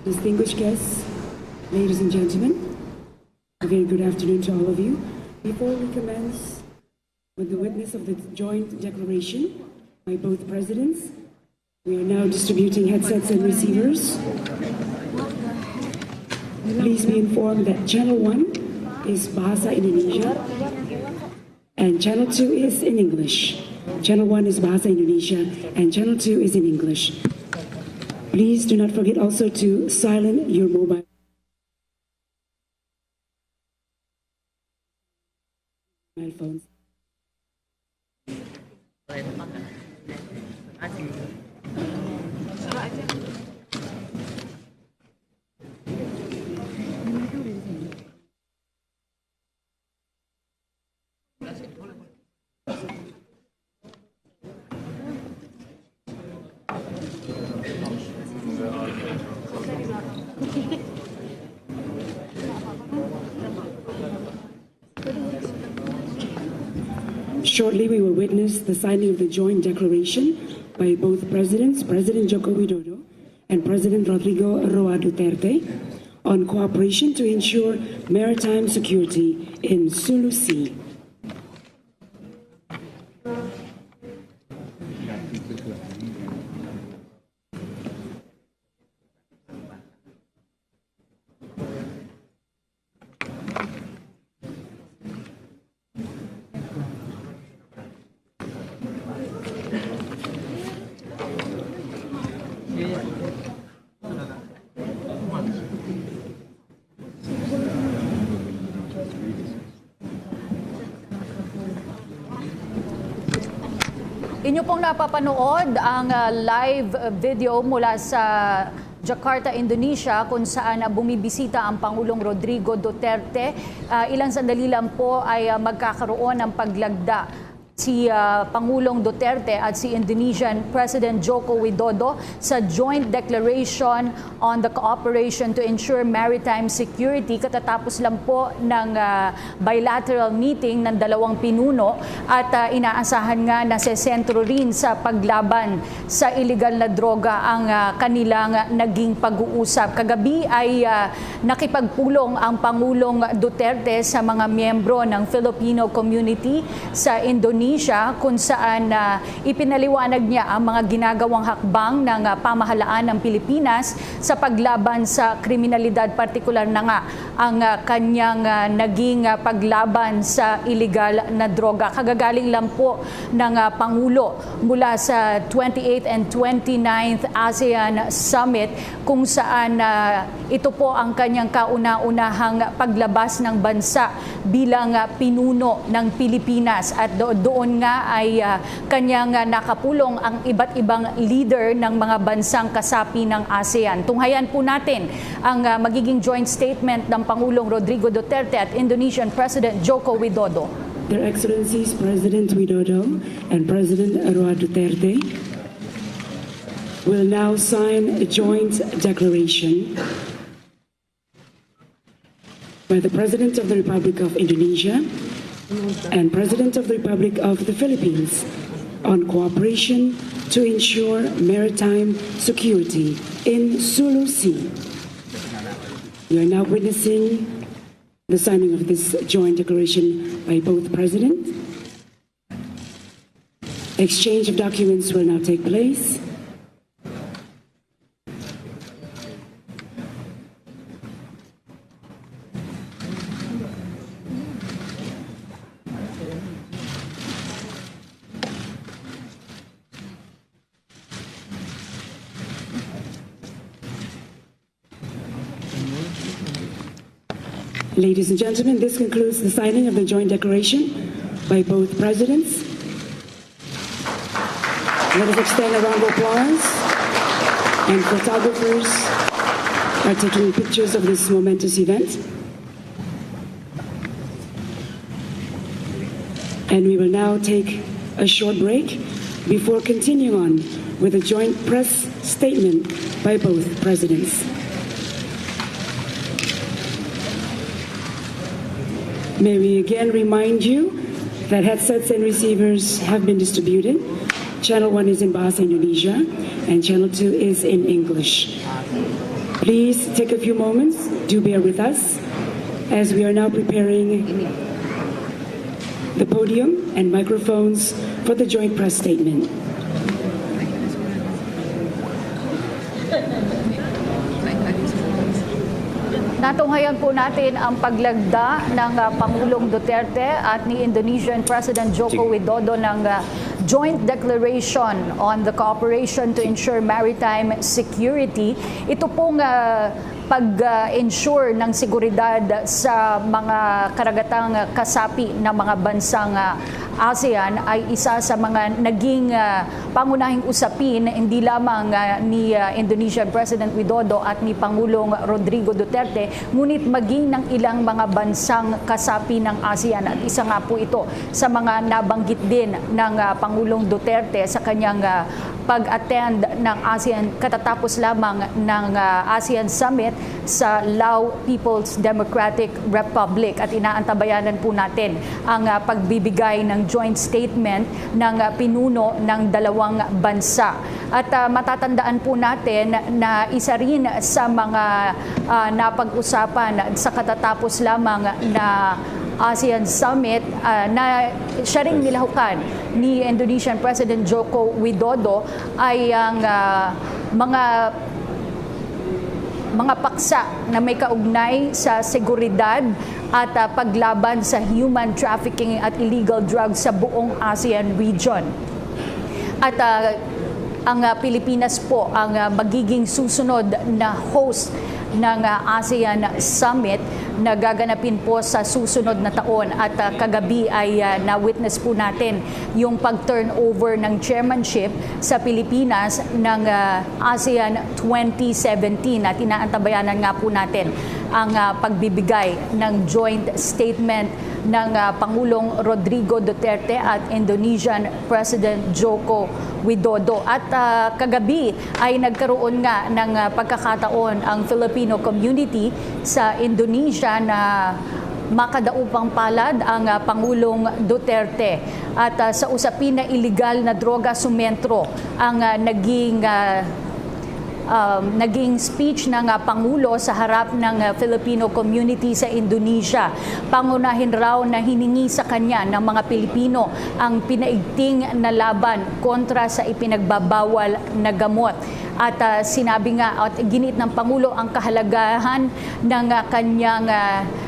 Distinguished guests, ladies and gentlemen, a very good afternoon to all of you. Before we commence with the witness of the joint declaration by both presidents, we are now distributing headsets and receivers. Please be informed that Channel 1 is Bahasa Indonesia and Channel 2 is in English. Channel 1 is Bahasa Indonesia and Channel 2 is in English. Please do not forget also to silence your mobile phones. Shortly, we will witness the signing of the joint declaration by both presidents, President Joko Widodo and President Rodrigo Duterte, on cooperation to ensure maritime security in Sulu Sea. Inyo pong napapanood ang live video mula sa Jakarta, Indonesia, kung saan bumibisita ang Pangulong Rodrigo Duterte. Ilang sandali lang po ay magkakaroon ng paglagda si Pangulong Duterte at si Indonesian President Joko Widodo sa Joint Declaration on the Cooperation to Ensure Maritime Security. Katatapos lang po ng bilateral meeting ng dalawang pinuno at inaasahan nga na sentro rin sa paglaban sa illegal na droga ang kanilang naging pag-uusap. Kagabi ay nakipagpulong ang Pangulong Duterte sa mga miyembro ng Filipino community sa Indonesia, kung saan ipinaliwanag niya ang mga ginagawang hakbang ng pamahalaan ng Pilipinas sa paglaban sa kriminalidad, partikular na nga ang kanyang naging paglaban sa illegal na droga. Kagagaling lang po ng Pangulo mula sa 28th and 29th ASEAN Summit, kung saan ito po ang kanyang kauna-unahang paglabas ng bansa bilang pinuno ng Pilipinas, at doon nga ay kanyang nakapulong ang iba't ibang leader ng mga bansang kasapi ng ASEAN. Tunghayan po natin ang magiging joint statement ng Pangulong Rodrigo Duterte at Indonesian President Joko Widodo. Their Excellencies President Widodo and President Duterte will now sign a joint declaration by the President of the Republic of Indonesia and President of the Republic of the Philippines on cooperation to ensure maritime security in Sulu Sea. We are now witnessing the signing of this joint declaration by both presidents. Exchange of documents will now take place. Ladies and gentlemen, this concludes the signing of the joint declaration by both presidents. Let us extend a round of applause. and photographers are taking pictures of this momentous event. And we will now take a short break before continuing on with a joint press statement by both presidents. May we again remind you that headsets and receivers have been distributed. Channel 1 is in Bahasa Indonesia and Channel 2 is in English. Please take a few moments, do bear with us, as we are now preparing the podium and microphones for the joint press statement. Natunghayan po natin ang paglagda ng Pangulong Duterte at ni Indonesian President Joko Widodo ng Joint Declaration on the Cooperation to Ensure Maritime Security. Ito pong pag-ensure ng seguridad sa mga karagatang kasapi ng mga bansang ASEAN ay isa sa mga naging pangunahing usapin hindi lamang ni Indonesian President Widodo at ni Pangulong Rodrigo Duterte, ngunit maging ng ilang mga bansang kasapi ng ASEAN. At isa nga po ito sa mga nabanggit din ng Pangulong Duterte sa kanyang pag-attend ng ASEAN katatapos lamang ng ASEAN Summit sa Lao People's Democratic Republic. At inaantabayanan po natin ang pagbibigay ng joint statement ng pinuno ng dalawang bansa. At matatandaan po natin na isa rin sa mga napag-usapan sa katatapos lamang na ASEAN Summit na siya ring nilahukan ni Indonesian President Joko Widodo ay ang mga paksa na may kaugnay sa seguridad at paglaban sa human trafficking at illegal drugs sa buong ASEAN region. At ang Pilipinas po ang magiging susunod na host ng ASEAN Summit na gaganapin po sa susunod na taon. At kagabi ay na-witness po natin yung pag-turnover ng chairmanship sa Pilipinas ng ASEAN 2017. At inaantabayanan nga po natin ang pagbibigay ng joint statement ng Pangulong Rodrigo Duterte at Indonesian President Joko Widodo. At kagabi ay nagkaroon nga ng pagkakataon ang Filipino community sa Indonesia na makadaupang palad ang Pangulong Duterte. At sa usapin na iligal na droga sumentro ang naging speech ng Pangulo sa harap ng Filipino community sa Indonesia. Pangunahin raw na hiningi sa kanya ng mga Pilipino ang pinaigting na laban kontra sa ipinagbabawal na gamot. At sinabi nga at ginit ng Pangulo ang kahalagahan ng kanyang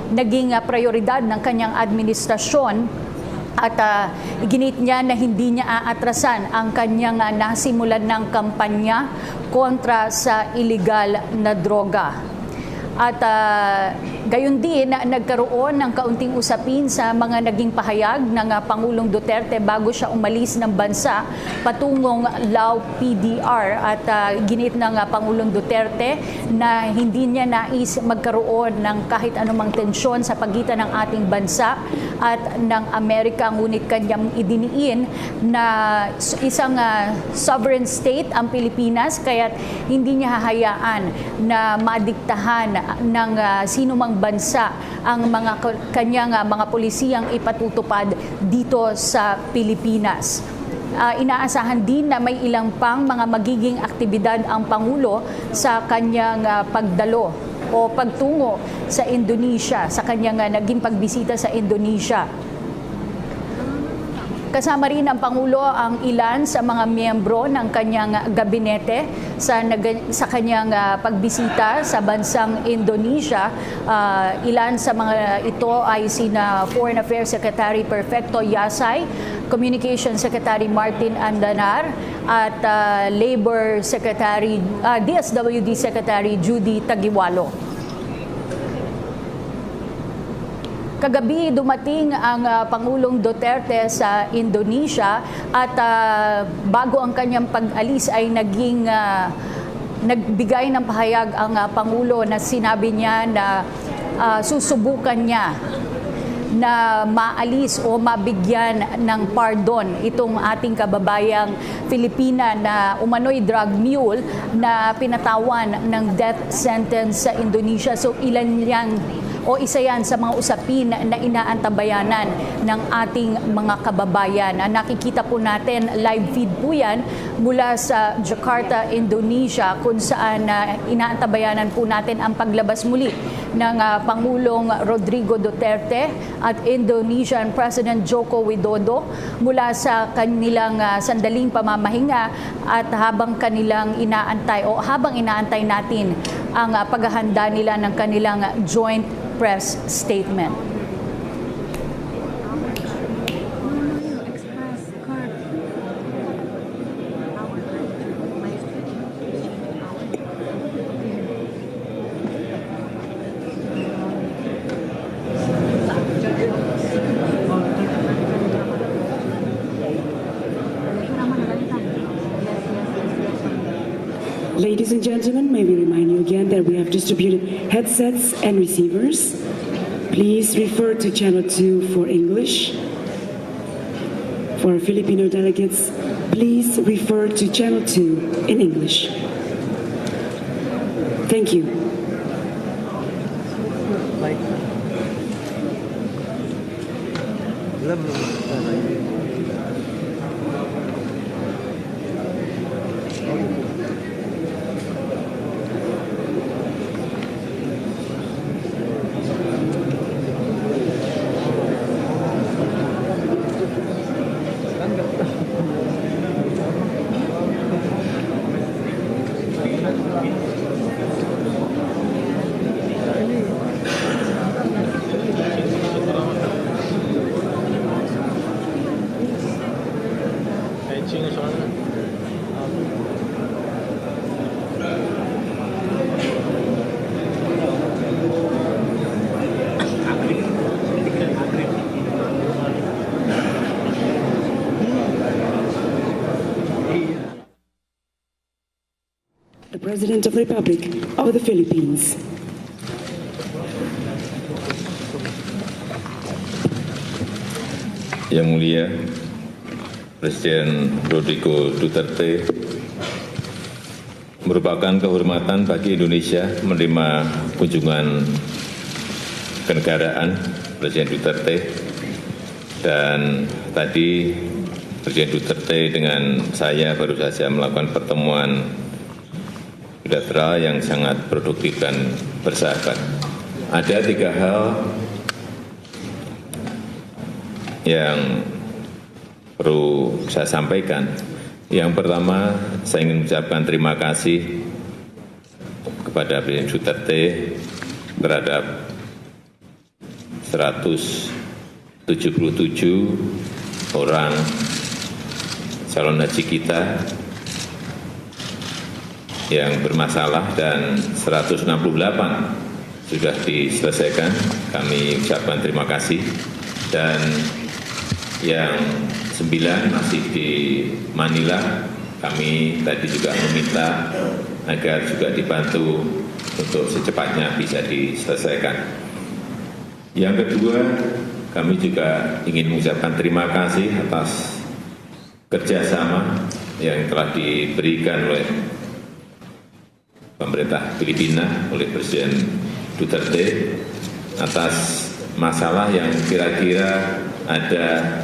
naging prioridad ng kanyang administrasyon. At iginit niya na hindi niya aatrasan ang kanyang nasimulan ng kampanya kontra sa iligal na droga. At gayon din, nagkaroon ng kaunting usapin sa mga naging pahayag ng Pangulong Duterte bago siya umalis ng bansa patungong Lao PDR. At ginit ng Pangulong Duterte na hindi niya nais magkaroon ng kahit anumang tensyon sa pagitan ng ating bansa at ng Amerika, ngunit kanyang idiniin na isang sovereign state ang Pilipinas, kaya't hindi niya hahayaan na madiktahan ng sinumang bansa ang kanyang mga polisiyang ipatutupad dito sa Pilipinas. Inaasahan din na may ilang pang mga magiging aktibidad ang Pangulo sa kanyang pagdalo o pagtungo sa Indonesia, sa kanyang naging pagbisita sa Indonesia. Kasama rin ng Pangulo ang ilan sa mga miyembro ng kanyang gabinete sa kanyang pagbisita sa bansang Indonesia. Ilan sa mga ito ay sina Foreign Affairs Secretary Perfecto Yasay, Communication Secretary Martin Andanar, at Labor Secretary, DSWD Secretary Judy Tagiwalo. Kagabi dumating ang Pangulong Duterte sa Indonesia at bago ang kanyang pag-alis ay nagbigay ng pahayag ang Pangulo na sinabi niya na susubukan niya na maalis o mabigyan ng pardon itong ating kababayang Filipina na umano'y drug mule na pinatawan ng death sentence sa Indonesia. So ilan yan o isa yan sa mga usapin na inaantabayanan ng ating mga kababayan. Nakikita po natin, live feed po yan mula sa Jakarta, Indonesia, kung saan inaantabayanan po natin ang paglabas muli ng Pangulong Rodrigo Duterte at Indonesian President Joko Widodo mula sa kanilang sandaling pamamahinga at habang kanilang inaantay o habang inaantay natin ang paghahanda nila ng kanilang joint press statement. Ladies and gentlemen, may we remind you again that we have distributed headsets and receivers. Please refer to Channel 2 for English. For Filipino delegates, please refer to Channel 2 in English. Thank you. The President of the Republic of the Philippines. Yang Mulia Presiden Rodrigo Duterte, merupakan kehormatan bagi Indonesia menerima kunjungan kenegaraan Presiden Duterte, dan tadi Presiden Duterte dengan saya baru saja melakukan pertemuan bilateral yang sangat produktif dan bersahabat. Ada 3 hal yang perlu saya sampaikan. Yang pertama, saya ingin mengucapkan terima kasih kepada Presiden Duterte terhadap 177 orang calon haji kita yang bermasalah dan 168 sudah diselesaikan. Kami ucapkan terima kasih. Dan yang 9 masih di Manila, kami tadi juga meminta agar juga dibantu untuk secepatnya bisa diselesaikan. Yang kedua, kami juga ingin mengucapkan terima kasih atas kerjasama yang telah diberikan oleh pemerintah Filipina, oleh Presiden Duterte atas masalah yang kira-kira ada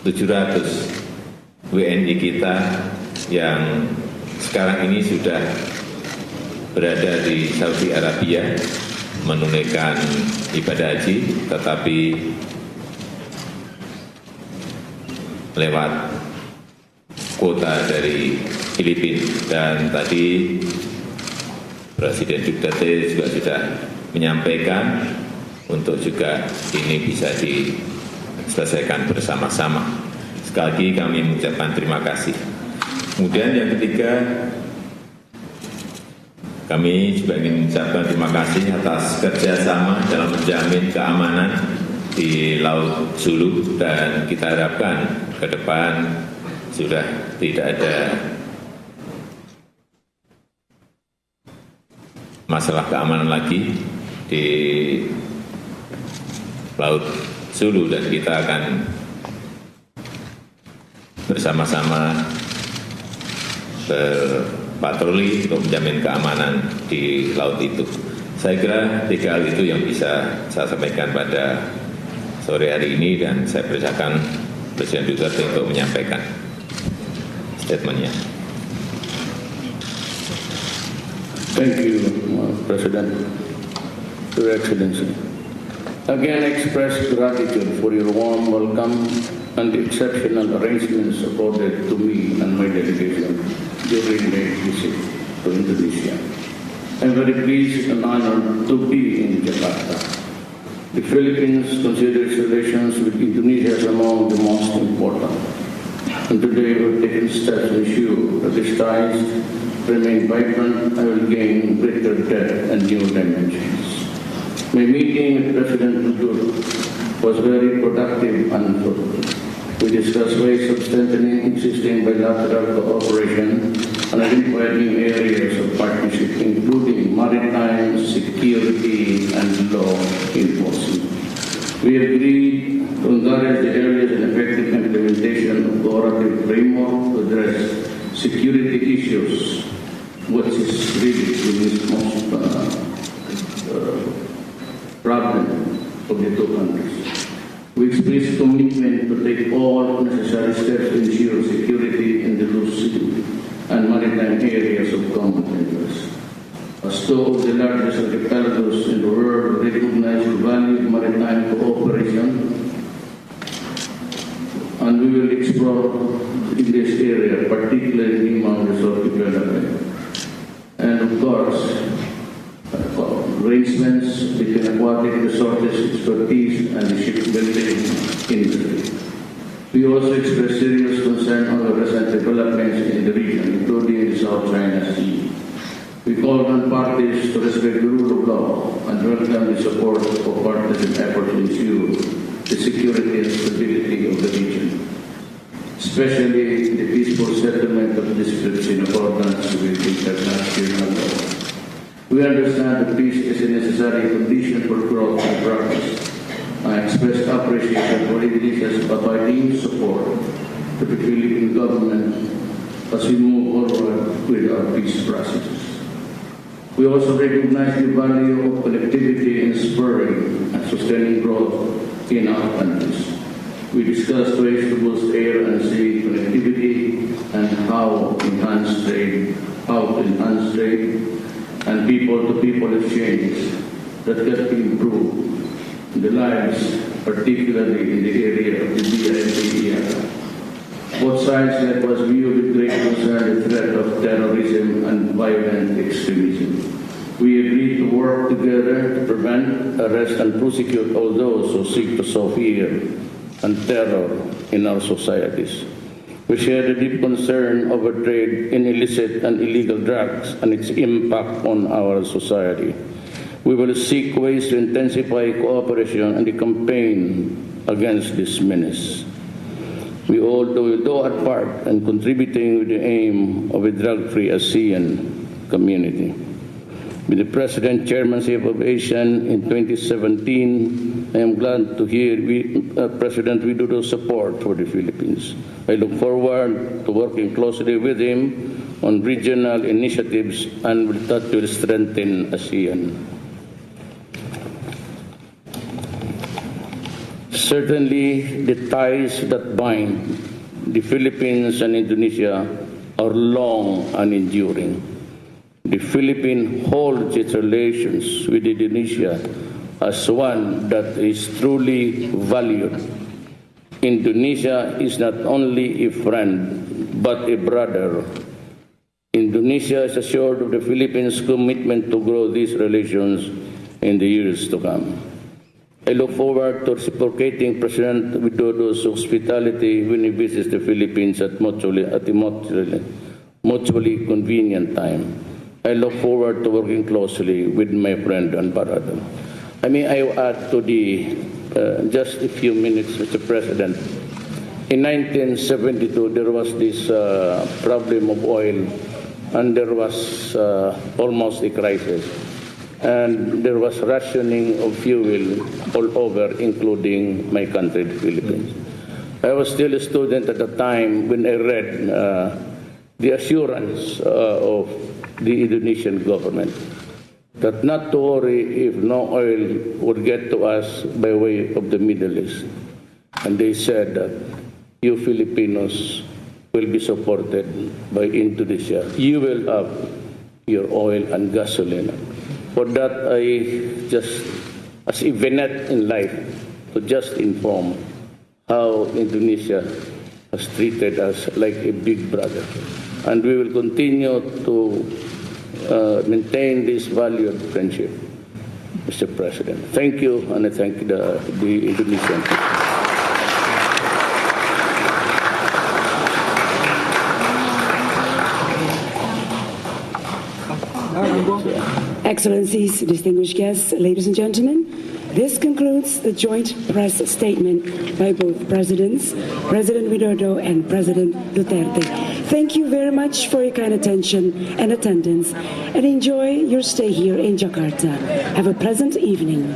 700 WNI kita yang sekarang ini sudah berada di Saudi Arabia menunaikan ibadah haji, tetapi lewat kuota dari Filipina. Dan tadi Presiden Duterte juga sudah menyampaikan untuk juga ini bisa diselesaikan bersama-sama. Sekali lagi kami mengucapkan terima kasih. Kemudian yang ketiga, kami juga ingin mengucapkan terima kasih atas kerjasama dalam menjamin keamanan di Laut Sulu, dan kita harapkan ke depan sudah tidak ada masalah keamanan lagi di Laut Sulu, dan kita akan bersama-sama berpatroli untuk menjamin keamanan di laut itu. Saya kira 3 hal itu yang bisa saya sampaikan pada sore hari ini, dan saya persilakan Presiden Duterte untuk menyampaikan statementnya. Thank you, President. Your Excellency. Again, express gratitude for your warm welcome and the exceptional arrangements accorded to me and my delegation during my visit to Indonesia. I'm very pleased and honored to be in Jakarta. The Philippines considers relations with Indonesia as among the most important. And today we've taken steps to ensure that these ties remain vibrant and will gain greater depth and new dimensions. My meeting with President Widodo was very productive and fruitful. We discussed ways of strengthening existing bilateral cooperation and identified new areas of partnership, including maritime, security, and law enforcement. We agreed to encourage the earliest and effective implementation of cooperative framework to address security issues, which is really the most problem of the two countries. We express commitment to take all necessary steps to ensure security in the sea and maritime areas of common interest. As two of the largest archipelagos in the world, recognize the value of maritime cooperation, and we will explore in this area, particularly among the archipelago. And of course, arrangements between aquatic resources expertise and the shipbuilding industry. We also express serious concern over recent developments in the region, including the South China Sea. We call on parties to respect the rule of law and welcome the support of partners in efforts to ensure the security and stability of the region, especially the peaceful settlement of disputes in accordance with international law. We understand that peace is a necessary condition for growth and progress. I express appreciation for Indonesia's providing support to the Philippine government as we move forward with our peace processes. We also recognize the value of connectivity in spurring and sustaining growth in our countries. We discussed ways to boost air and sea connectivity and how to enhance trade and people-to-people exchange that can improve the lives, particularly in the area of the BRI. Both sides likewise view with great concern the threat of terrorism and violent extremism. We agreed to work together to prevent, arrest, and prosecute all those who seek to sow fear and terror in our societies. We share the deep concern over trade in illicit and illegal drugs and its impact on our society. We will seek ways to intensify cooperation and the campaign against this menace. We all will do our part in contributing with the aim of a drug-free ASEAN community. With the President chairmanship of ASEAN in 2017, I am glad to hear President Widodo's support for the Philippines. I look forward to working closely with him on regional initiatives and that will strengthen ASEAN. Certainly, the ties that bind the Philippines and Indonesia are long and enduring. The Philippines holds its relations with Indonesia as one that is truly valued. Indonesia is not only a friend, but a brother. Indonesia is assured of the Philippines' commitment to grow these relations in the years to come. I look forward to reciprocating President Widodo's hospitality when he visits the Philippines at a mutually convenient time. I look forward to working closely with my friend and brother. I add to just a few minutes, Mr. President. In 1972, there was this problem of oil, and there was almost a crisis. and there was rationing of fuel all over, including my country, the Philippines. I was still a student at the time when I read the assurance of the Indonesian government that not to worry if no oil would get to us by way of the Middle East. And they said that you Filipinos will be supported by Indonesia. You will have your oil and gasoline. For that, I just, as a vignette in life, to just inform how Indonesia has treated us like a big brother. And we will continue to maintain this valued friendship, Mr. President. Thank you, and I thank the Indonesian people. Excellencies, distinguished guests, ladies and gentlemen, this concludes the joint press statement by both presidents, President Widodo and President Duterte. Thank you very much for your kind attention and attendance, and enjoy your stay here in Jakarta. Have a pleasant evening.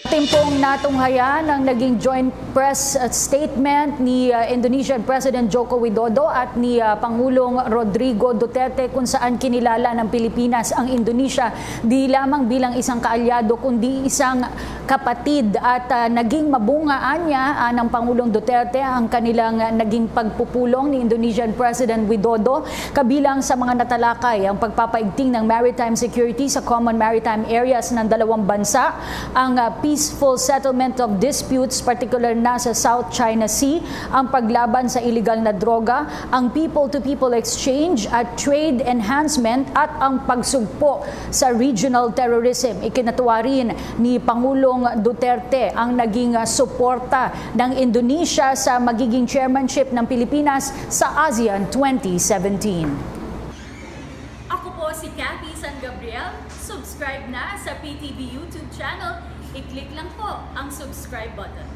Ating pong natunghayan ang naging joint press statement ni Indonesian President Joko Widodo at ni Pangulong Rodrigo Duterte, kung saan kinilala ng Pilipinas ang Indonesia di lamang bilang isang kaalyado kundi isang kapatid, at naging mabungaan niya ng Pangulong Duterte ang kanilang naging pagpupulong ni Indonesian President Widodo, kabilang sa mga natalakay ang pagpapaigting ng maritime security sa common maritime areas ng dalawang bansa, ang peaceful settlement of disputes, particular na sa South China Sea, ang paglaban sa illegal na droga, ang people-to-people exchange at trade enhancement, at ang pagsugpo sa regional terrorism. Ikinatuwa rin ni Pangulong Duterte ang naging suporta ng Indonesia sa magiging chairmanship ng Pilipinas sa ASEAN 2017. Ako po si Cathy San Gabriel. Subscribe na sa PTV YouTube channel. I-click lang po ang subscribe button.